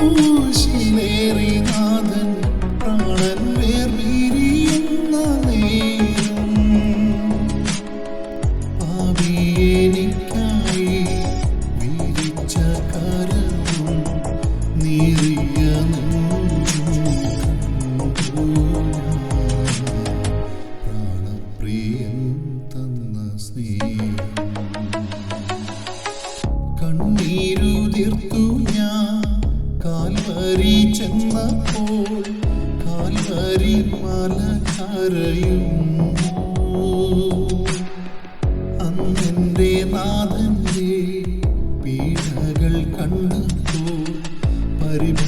ക്രൂശിലേറി നാഥൻ പ്രാണൻ വേർപിരിയുന്ന നേരം പാപിയെനിക്കായി വിരിച്ച കരവും നീറിയ നെഞ്ചും കണ്ടു പ്രാണപ്രിയൻ തന്ന സ്നേഹം. കണ്ണീരുതിർത്തു ഞാൻ കാൽവരി ചെന്നപ്പോൾ കാൽവരി മല കരയുന്നു. അന്നെൻ്റെ നാഥൻ്റെ പീഡകൾ കണ്ടപ്പോൾ പരിഭ